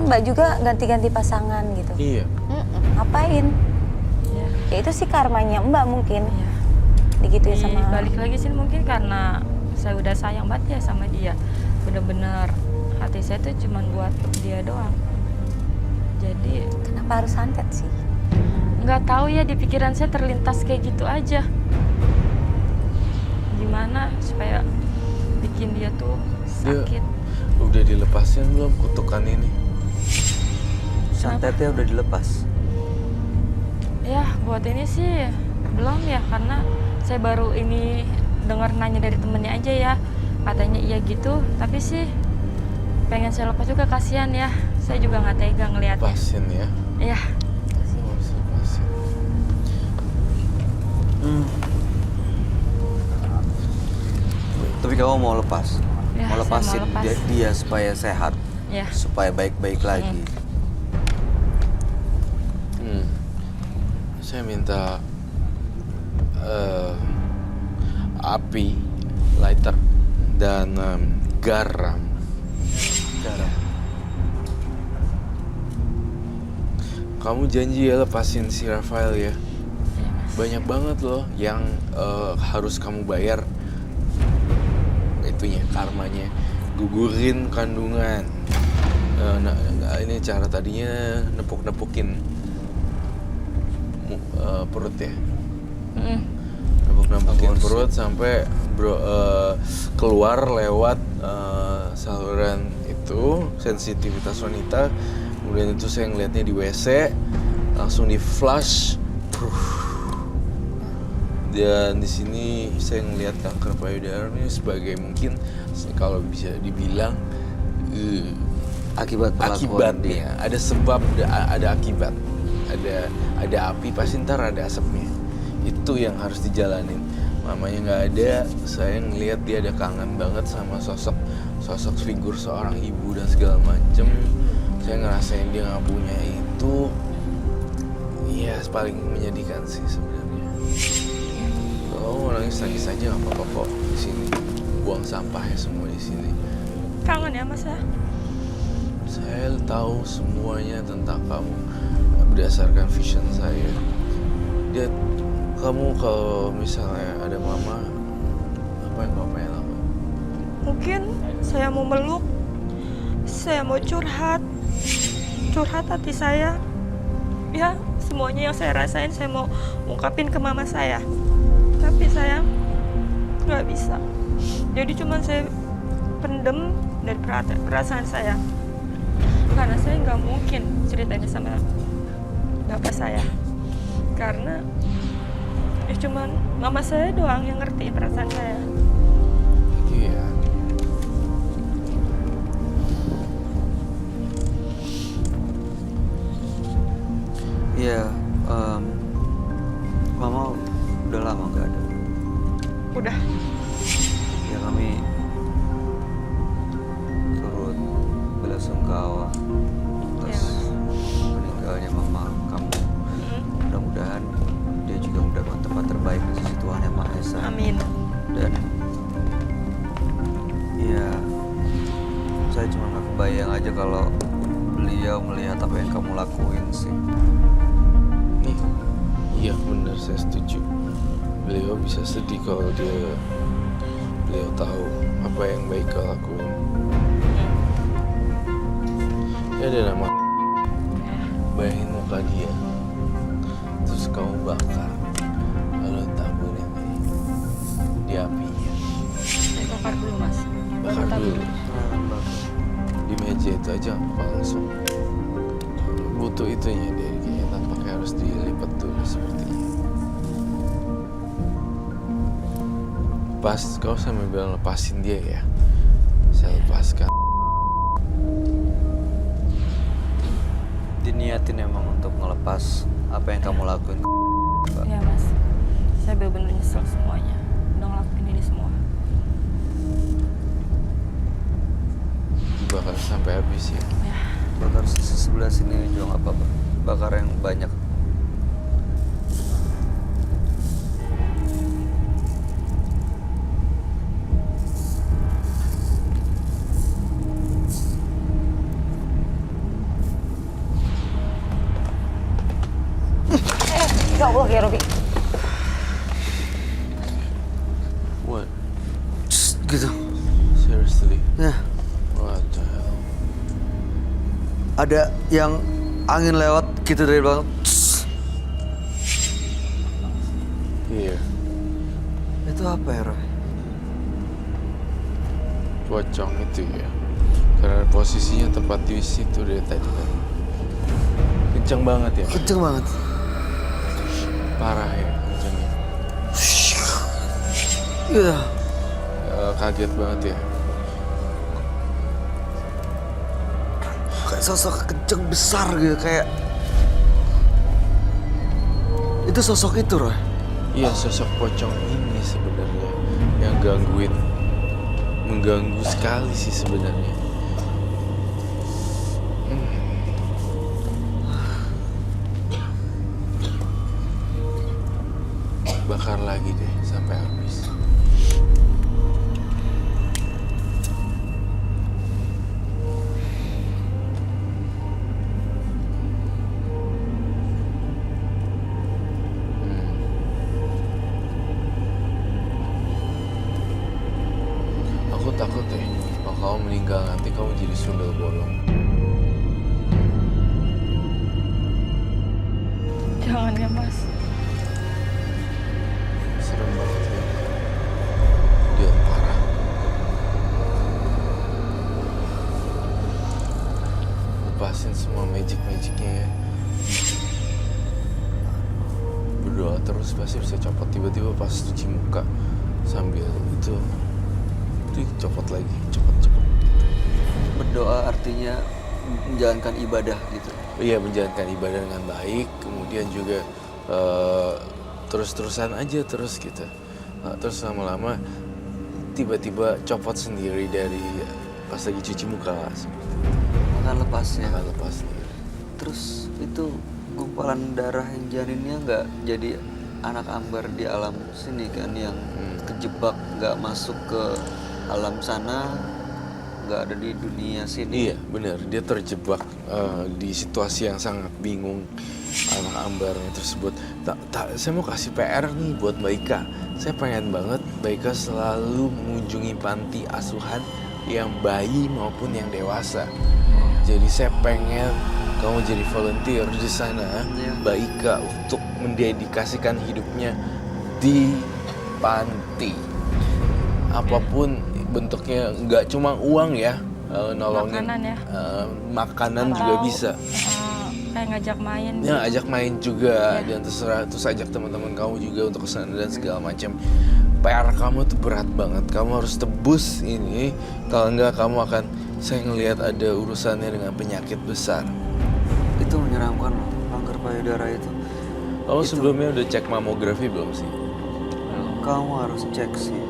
Mbak juga ganti-ganti pasangan gitu. Iya. Ngapain? Ya, Ya itu sih karmanya Mbak mungkin. ya. Digituin sama Balik lagi sih mungkin karena saya udah sayang banget ya sama dia. Bener-bener hati saya tuh cuman buat dia doang. Jadi kenapa harus santet sih? nggak tahu ya, di pikiran saya terlintas kayak gitu aja. Gimana supaya bikin dia tuh sakit. Udah dilepasin belum kutukan ini? Santetnya udah dilepas. Ya buat ini sih belum ya, karena saya baru ini dengar nanya dari temennya aja ya. Katanya iya gitu, tapi sih pengen saya lepas juga, kasihan ya. Saya juga nggak tega ngeliatnya. Lepasin ya. Iya. Lepasin. Tapi kamu mau lepas? Ya, Mau saya lepasin mau lepas. dia supaya sehat, Ya. supaya baik-baik lagi. Saya minta api, lighter, dan garam. Kamu janji ya lepasin si Rafael ya. Iya, Mas. Banyak banget loh yang harus kamu bayar. Itunya, karmanya. Gugurin kandungan. Ini cara tadinya nepuk-nepukin perut ya. Nepuk-nepukin perut sampai keluar lewat saluran itu, sensitivitas wanita. Kemudian itu saya ngeliatnya di WC, langsung di flush. Dan di sini saya ngeliat kanker payudara ini sebagai mungkin kalau bisa dibilang akibatnya. Ada sebab, ada akibat. Ada api, pasti ntar ada asapnya. Itu yang harus dijalanin. Mamanya nggak ada, saya ngeliat dia ada kangen banget sama sosok figur seorang ibu dan segala macem. Saya ngerasain dia nggak punya itu. Iya, paling menyedihkan sih sebenarnya. Kalau mau nangis aja nggak apa-apa kok di sini. Buang sampahnya semua di sini. Kangen ya Mas ya? Saya tahu semuanya tentang kamu berdasarkan vision saya. Kamu kalau misalnya ada mama, apa yang kamu pengen lakukan? Mungkin saya mau meluk, saya mau curhat hati saya. Ya, semuanya yang saya rasain saya mau ungkapin ke mama saya. Tapi saya nggak bisa. Jadi cuma saya pendem dari perasaan saya. Karena saya nggak mungkin ceritanya sama bapak saya. Karena ya cuman mama saya doang yang ngerti perasaan saya. Iya. Iya, Mama udah lama nggak ada. Udah. Ya kami turut belasungkawa atas meninggalnya Mama kamu. Mudah-mudahan dia juga mendapat tempat terbaik di sisi Tuhan Yang Maha Esa. Amin. Dan ya, saya cuma nggak kebayang aja kalau beliau melihat apa yang kamu lakuin sih. Iya benar, saya setuju. Beliau bisa sedih kalau beliau tahu apa yang baik kau lakuin. Ya ada nama. Bayangin muka dia, terus kamu bakar, lalu taburin di apinya. Saya bakar dulu Mas. Bakar dulu. Di meja itu aja apa langsung. Butuh itunya dia kayaknya, tampaknya harus dilipat dulu sepertinya. Pas kau sampai bilang lepasin dia ya, saya lepaskan. Diniatin emang untuk ngelepas apa yang kamu lakuin. Iya Mas. Saya benar-benar nyesel semuanya. Udah ngelakuin ini semua. Bakar sampai habis ya. Ya. Bakar sisi sebelah sini juga nggak apa-apa. Bakar yang banyak. Ya Allah ya Robi. What? Gitu. Seriously? Ya, What the hell? ada yang angin lewat gitu dari belakang. Here. Itu apa ya, Roy? Pocong itu ya. Karena posisinya tepat di situ dari tadi kan. Kenceng banget ya? Kenceng banget. Parah ya kencengnya. Iya. Kaget banget ya. Kayak sosok kenceng besar gitu, kayak itu sosok itu, Roy. Iya, sosok pocong ini sebenarnya yang mengganggu sekali sih sebenarnya. Bakar lagi deh sampai habis. Aku takut deh, kalau kamu meninggal nanti kamu jadi sundel bolong. Jangan ya Mas. Serem banget ya. Dia parah. Lepasin semua magic-magicnya ya. Berdoa terus pasti bisa copot. Tiba-tiba pas cuci muka sambil itu copot lagi, copot. Berdoa artinya menjalankan ibadah gitu. Iya, menjalankan ibadah dengan baik, kemudian juga terus-terusan aja terus gitu. Terus lama-lama tiba-tiba copot sendiri dari pas lagi cuci muka. Akan lepasnya. Akan lepas sendiri. Terus itu gumpalan darah yang janinnya nggak jadi anak ambar di alam sini kan, yang kejebak nggak masuk ke alam sana, nggak ada di dunia sini. Iya, benar. Dia terjebak di situasi yang sangat bingung, anak ambarnya tersebut. Saya mau kasih PR nih buat Mbak Ika. Saya pengen banget Mbak Ika selalu mengunjungi panti asuhan yang bayi maupun yang dewasa. Jadi saya pengen kamu jadi volunteer di sana, Mbak Ika, untuk mendedikasikan hidupnya di panti. Apapun bentuknya, nggak cuma uang ya, nolongin. Makanan ya. Makanan Atau, juga bisa. Kayak ngajak main. Ya, ajak main juga, Ya. dan terus ajak teman-teman kamu juga untuk kesana dan segala macam. PR kamu tuh berat banget, kamu harus tebus ini. Kalau enggak kamu akan, saya ngelihat ada urusannya dengan penyakit besar. Itu menyeramkan loh, kanker payudara itu. Kamu sebelumnya udah cek mamografi belum sih? Kamu harus cek sih.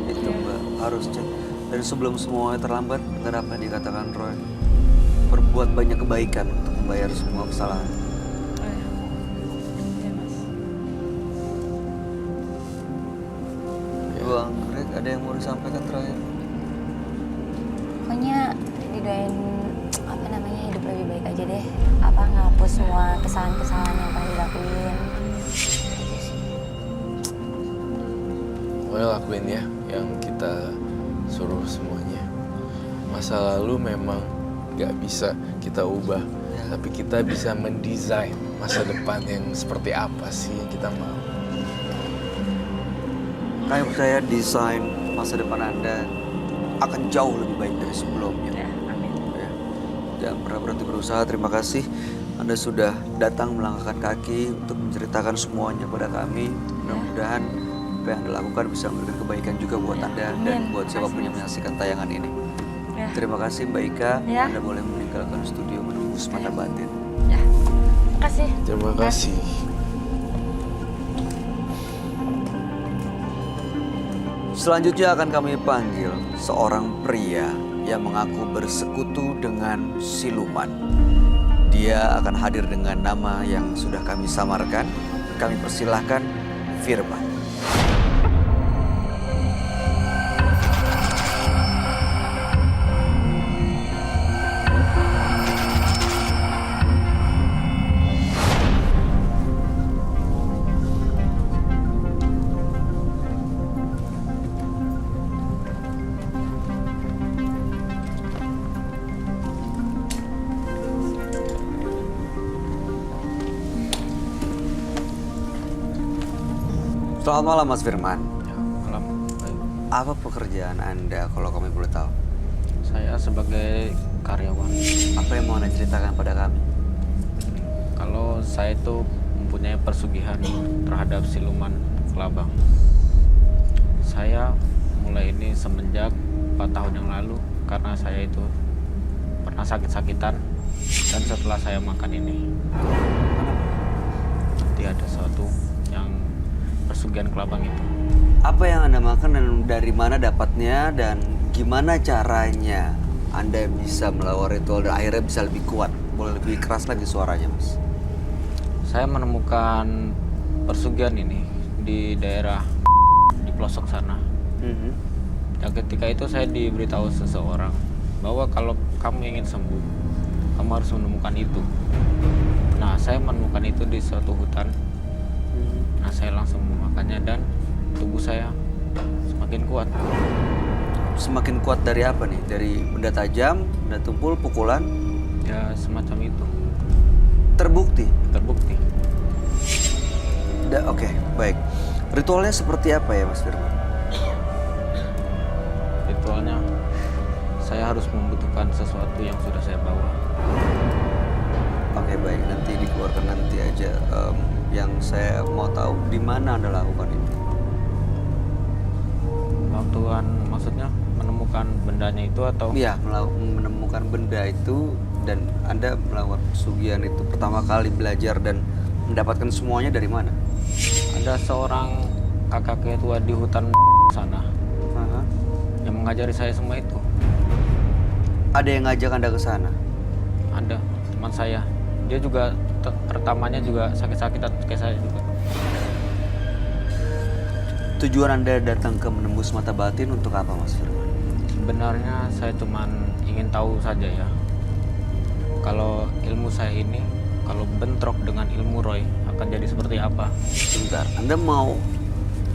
Itu Mbak, harus cek. Dan sebelum semuanya terlambat, benar apa yang dikatakan Roy. Berbuat banyak kebaikan untuk membayar semua kesalahan. Oh, iya. Iya, Mas. Bang Greg, ada yang mau disampaikan terakhir? Pokoknya didoain hidup lebih baik aja deh. Ngapus semua kesalahan-kesalahan yang pernah dilakuin. Pokoknya lakuin ya yang kita suruh semuanya. Masa lalu memang gak bisa kita ubah, tapi kita bisa mendesain masa depan yang seperti apa sih yang kita mau. Kami percaya desain masa depan Anda akan jauh lebih baik dari sebelumnya. Ya, amin. Ya. Jangan pernah berhenti berusaha. Terima kasih Anda sudah datang melangkahkan kaki untuk menceritakan semuanya pada kami. Mudah-mudahan apa yang Anda lakukan bisa memberikan kebaikan juga buat Anda dan buat siapapun yang menyaksikan tayangan ini. Ya. Terima kasih Mbak Ika. Ya. Anda boleh meninggalkan studio menembus mata batin. Ya. Makasih. Terima kasih. Selanjutnya akan kami panggil seorang pria yang mengaku bersekutu dengan siluman. Dia akan hadir dengan nama yang sudah kami samarkan. Kami persilahkan Firman. Selamat malam Mas Firman. Ya, malam. Baik. Apa pekerjaan Anda kalau kami boleh tahu? Saya sebagai karyawan. Apa yang mau Anda ceritakan pada kami? Kalau saya itu mempunyai persugihan terhadap siluman kelabang. Saya mulai ini semenjak 4 tahun yang lalu karena saya itu pernah sakit-sakitan dan setelah saya makan ini nanti ada sesuatu yang persugihan kelabang itu. Apa yang Anda makan dan dari mana dapatnya dan gimana caranya Anda bisa melawan ritual dan akhirnya bisa lebih kuat? Boleh lebih keras lagi suaranya, Mas. Saya menemukan persugihan ini di daerah di pelosok sana. Dan ketika itu saya diberitahu seseorang bahwa kalau kamu ingin sembuh, kamu harus menemukan itu. Nah, saya menemukan itu di suatu hutan. Nah, saya langsung memakannya dan tubuh saya semakin kuat. Semakin kuat dari apa nih? Dari benda tajam, benda tumpul, pukulan? Ya, semacam itu. Terbukti? Terbukti. Oke, baik. Ritualnya seperti apa ya Mas Firman? Ritualnya, saya harus membutuhkan sesuatu yang sudah saya bawa. Oke, baik. Nanti dikeluarkan nanti aja. Yang saya mau tahu, di mana Anda lakukan itu? Waktuan maksudnya menemukan bendanya itu atau? Iya, menemukan benda itu dan Anda melakukan pesugihan itu pertama kali belajar dan mendapatkan semuanya dari mana? Ada seorang kakek tua di hutan sana yang mengajari saya semua itu. Ada yang ngajak Anda ke sana? Ada teman saya, dia juga pertamanya juga sakit-sakitan kayak saya juga. Tujuan Anda datang ke menembus mata batin untuk apa Mas Firman? Sebenarnya saya cuman ingin tahu saja ya, kalau ilmu saya ini kalau bentrok dengan ilmu Roy akan jadi seperti apa. Sebentar, Anda mau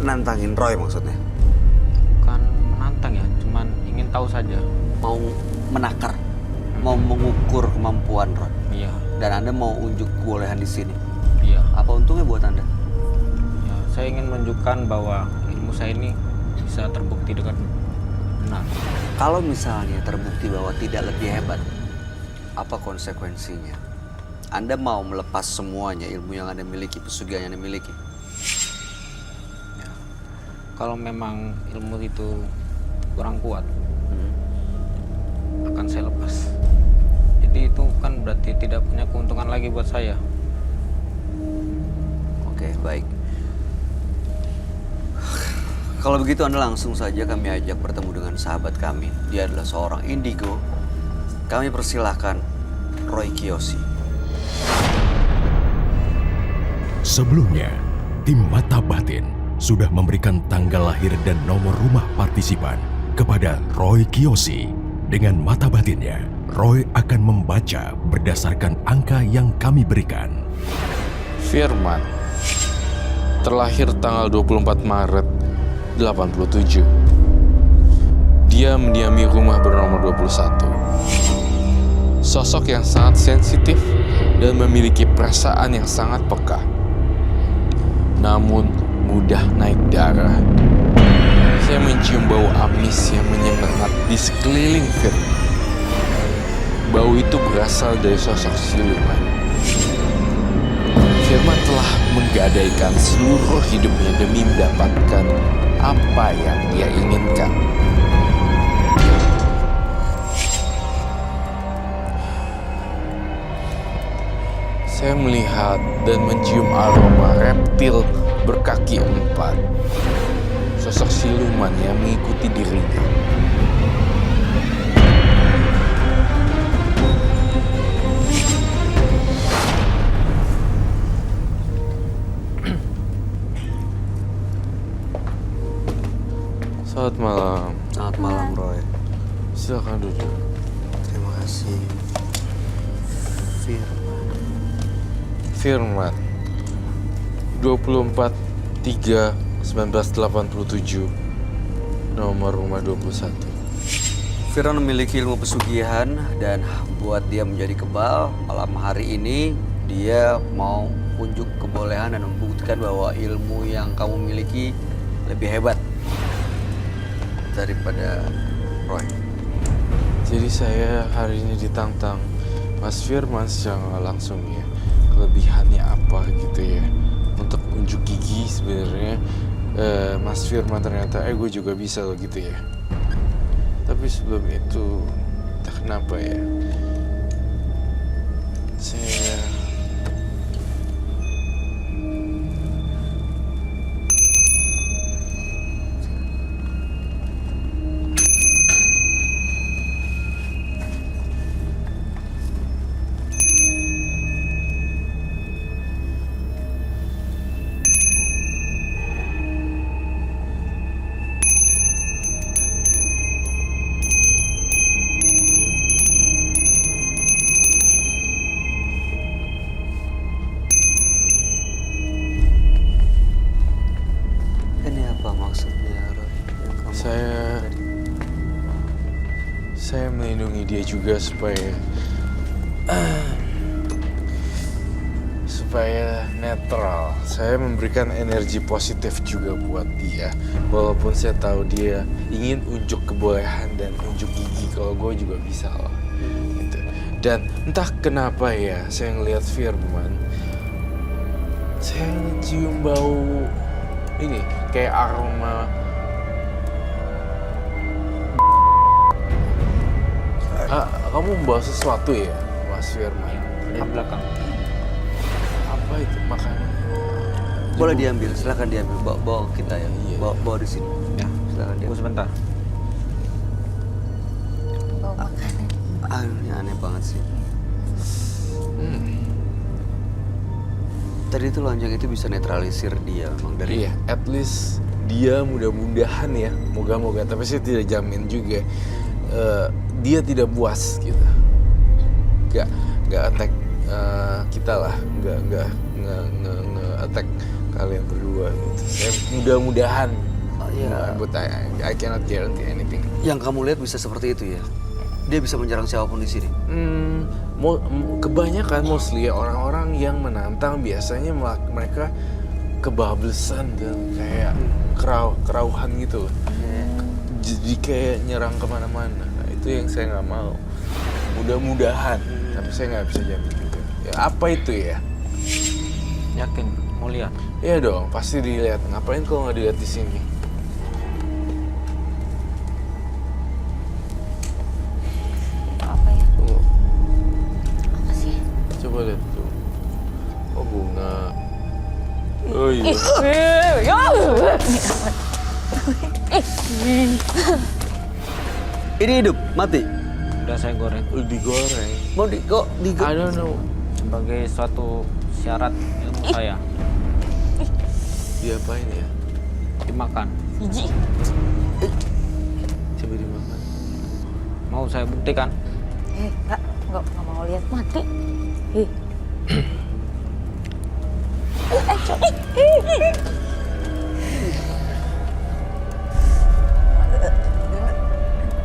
nantangin Roy maksudnya? Bukan menantang ya, cuman ingin tahu saja. Mau menakar, mau mengukur kemampuan Roy? Iya. Dan Anda mau unjuk kebolehan di sini? Iya. Apa untungnya buat Anda? Ya, saya ingin menunjukkan bahwa ilmu saya ini bisa terbukti dengan benar. Kalau misalnya terbukti bahwa tidak lebih hebat, apa konsekuensinya? Anda mau melepas semuanya ilmu yang Anda miliki, pesugihan yang Anda miliki? Ya. Kalau memang ilmu itu kurang kuat, akan saya lepas. Jadi itu kan berarti tidak punya keuntungan lagi buat saya. Oke, baik. Kalau begitu Anda langsung saja kami ajak bertemu dengan sahabat kami. Dia adalah seorang indigo. Kami persilahkan Roy Kiyoshi. Sebelumnya, tim Mata Batin sudah memberikan tanggal lahir dan nomor rumah partisipan kepada Roy Kiyoshi. Dengan mata batinnya, Roy akan membaca berdasarkan angka yang kami berikan. Firman terlahir tanggal 24 Maret 87. Dia mendiami rumah bernomor 21. Sosok yang sangat sensitif dan memiliki perasaan yang sangat peka. Namun mudah naik darah. Saya mencium bau amis yang menyengat di sekeliling Firman. Bau itu berasal dari sosok siluman. Firman telah menggadaikan seluruh hidupnya demi mendapatkan apa yang dia inginkan. Saya melihat dan mencium aroma reptil berkaki 4. Sosok siluman yang mengikuti dirinya. Selamat malam. Selamat malam, Roy. Silakan duduk. Terima kasih. Firman 24/3/1987, nomor rumah 21. Firman memiliki ilmu pesugihan dan buat dia menjadi kebal malam hari ini Dia mau unjuk kebolehan dan membuktikan bahwa ilmu yang kamu miliki lebih hebat daripada Roy. Jadi saya hari ini ditantang Mas Firman secara langsung ya. Kelebihannya apa gitu ya. Untuk unjuk gigi sebenarnya Mas Firman ternyata gue juga bisa loh gitu ya. Tapi sebelum itu entah kenapa ya. Saya Ini apa maksudnya, Roy? Yang kamu saya melindungi dia juga supaya netral. Saya memberikan energi positif juga buat dia. Walaupun saya tahu dia ingin unjuk kebolehan dan unjuk gigi kalau gue juga bisa loh. Gitu. Dan entah kenapa ya, saya ngelihat Firman, saya cium bau ini kayak aroma kamu membawa sesuatu ya, Mas Firman? Di belakang. Apa itu makanan? boleh diambil, silakan diambil. Bawa kita ya. Iya. Bawa di sini. Ya, Silakan tunggu diambil. sebentar. Bawa makanan. Ini aneh banget sih. Tadi itu lonjong itu bisa netralisir dia memang dari. Iya, at least dia mudah-mudahan ya, moga-moga. Tapi saya tidak jamin juga. Dia tidak puas gitu. Gak attack kita lah, gak nge-attack kalian berdua gitu. Saya mudah-mudahan. Iya. But I cannot guarantee anything. Yang kamu lihat bisa seperti itu ya. Dia bisa menyerang siapapun di sini. Kebanyakan mostly orang-orang yang menantang biasanya mereka kebablasan dan kayak kerauhan gitu loh. Jadi kayak nyerang kemana-mana. Nah, itu yang saya nggak mau. Mudah-mudahan, tapi saya nggak bisa jamin juga. Ya, apa itu ya? Yakin mau lihat? Iya dong, pasti dilihat. Ngapain kalau nggak dilihat di sini? Apa ya? Tunggu, Apa sih? coba lihat tuh. Oh, bunga. Oh iya. Ini hidup, mati. Udah saya goreng Digoreng. Mau I don't know. sebagai suatu syarat ilmu saya Diapain ya? dimakan. Jijik. Coba dimakan. Mau saya buktikan? Enggak mau lihat mati.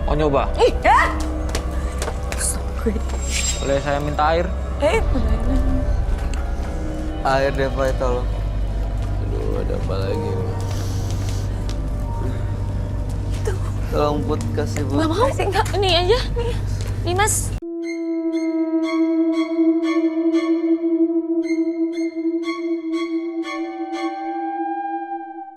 Mau nyoba? Boleh saya minta air? air deh Pak, tolong. Aduh, ada apa lagi nih? Tolong Put kasih Put. Nggak mau sih, enggak. Ini aja. Nih, Mas.